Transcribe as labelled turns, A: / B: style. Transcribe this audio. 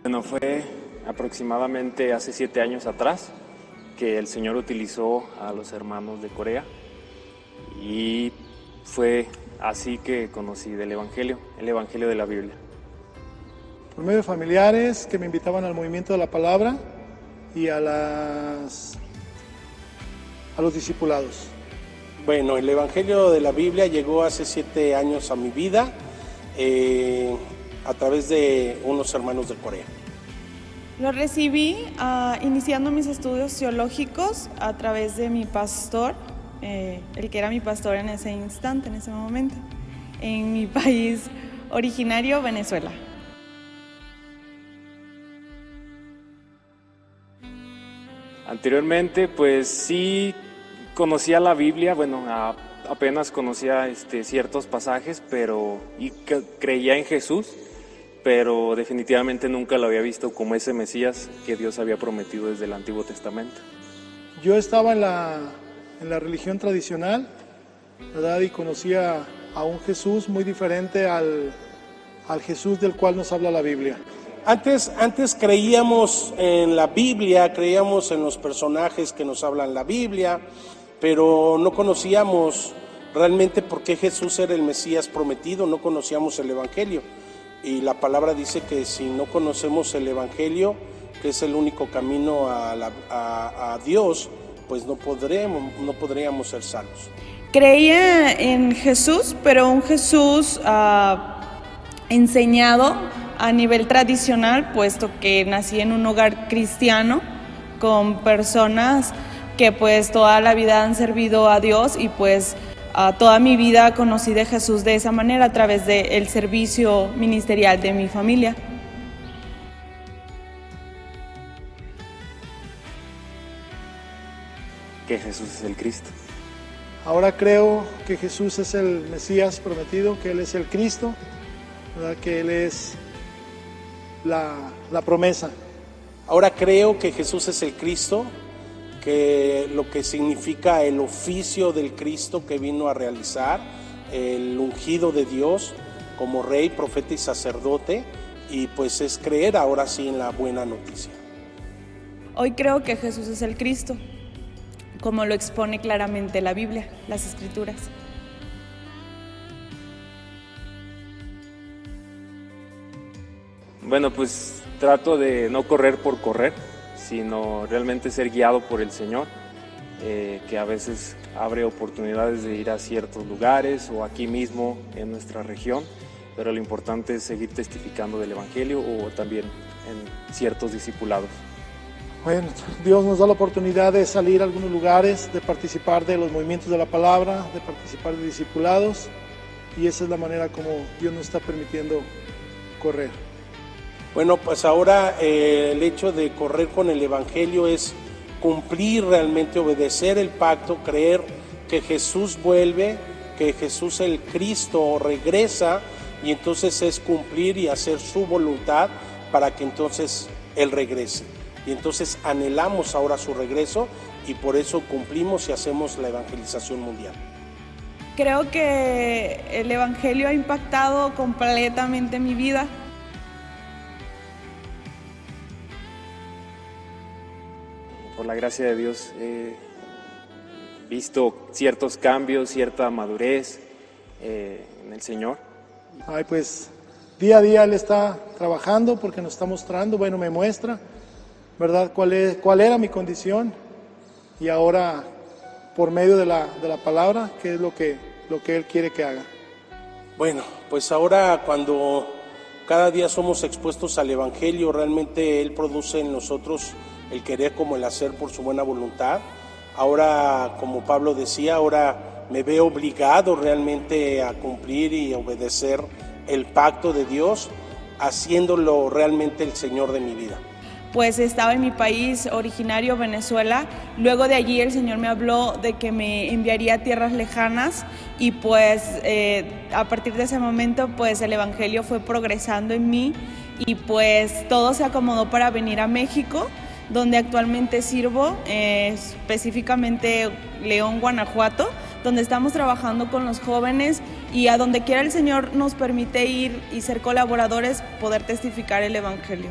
A: Bueno, fue aproximadamente hace 7 años atrás que el Señor utilizó a los hermanos de Corea y fue así que conocí el Evangelio de la Biblia.
B: Por medio de familiares que me invitaban al movimiento de la palabra y a los discipulados.
C: Bueno, el Evangelio de la Biblia llegó hace 7 años a mi vida a través de unos hermanos de Corea.
D: Lo recibí iniciando mis estudios teológicos a través de mi pastor, el que era mi pastor en ese instante, en ese momento, en mi país originario, Venezuela.
A: Anteriormente, pues sí conocía la Biblia, bueno, apenas conocía ciertos pasajes, y creía en Jesús, pero definitivamente nunca lo había visto como ese Mesías que Dios había prometido desde el Antiguo Testamento.
B: Yo estaba en la religión tradicional, ¿verdad? Y conocía a un Jesús muy diferente al Jesús del cual nos habla la Biblia.
C: Antes creíamos en la Biblia, creíamos en los personajes que nos hablan la Biblia, pero no conocíamos realmente por qué Jesús era el Mesías prometido, no conocíamos el Evangelio. Y la palabra dice que si no conocemos el Evangelio, que es el único camino a Dios, pues no podríamos ser salvos.
D: Creía en Jesús, pero un Jesús enseñado a nivel tradicional, puesto que nací en un hogar cristiano con personas que pues toda la vida han servido a Dios y pues toda mi vida conocí de Jesús de esa manera a través del servicio ministerial de mi familia.
A: Que Jesús es el Cristo.
B: Ahora creo que Jesús es el Mesías prometido, que Él es el Cristo, ¿verdad? Que Él es la promesa.
C: Ahora creo que Jesús es el Cristo, que lo que significa el oficio del Cristo que vino a realizar, el ungido de Dios como rey, profeta y sacerdote, y pues es creer ahora sí en la buena noticia.
D: Hoy creo que Jesús es el Cristo, como lo expone claramente la Biblia, las Escrituras.
A: Bueno, pues trato de no correr por correr, sino realmente ser guiado por el Señor, que a veces abre oportunidades de ir a ciertos lugares o aquí mismo en nuestra región, pero lo importante es seguir testificando del Evangelio o también en ciertos discipulados.
B: Bueno, Dios nos da la oportunidad de salir a algunos lugares, de participar de los movimientos de la palabra, de participar de discipulados, y esa es la manera como Dios nos está permitiendo correr.
C: Bueno, pues ahora el hecho de correr con el Evangelio es cumplir realmente, obedecer el pacto, creer que Jesús vuelve, que Jesús el Cristo regresa, y entonces es cumplir y hacer su voluntad para que entonces Él regrese. Y entonces anhelamos ahora su regreso y por eso cumplimos y hacemos la evangelización mundial.
D: Creo que el Evangelio ha impactado completamente mi vida.
A: Por la gracia de Dios he visto ciertos cambios, cierta madurez en el Señor.
B: Ay, pues día a día Él está trabajando porque nos está mostrando, bueno, me muestra, ¿verdad? ¿Cuál era mi condición? Y ahora, por medio de la palabra, ¿qué es lo que Él quiere que haga?
C: Bueno, pues ahora cuando cada día somos expuestos al Evangelio, realmente Él produce en nosotros el querer como el hacer por su buena voluntad. Ahora, como Pablo decía, ahora me veo obligado realmente a cumplir y obedecer el pacto de Dios, haciéndolo realmente el Señor de mi vida.
D: Pues estaba en mi país originario, Venezuela. Luego de allí el Señor me habló de que me enviaría a tierras lejanas y pues a partir de ese momento pues el Evangelio fue progresando en mí y pues todo se acomodó para venir a México, donde actualmente sirvo, específicamente León, Guanajuato, donde estamos trabajando con los jóvenes y a donde quiera el Señor nos permite ir y ser colaboradores, poder testificar el Evangelio.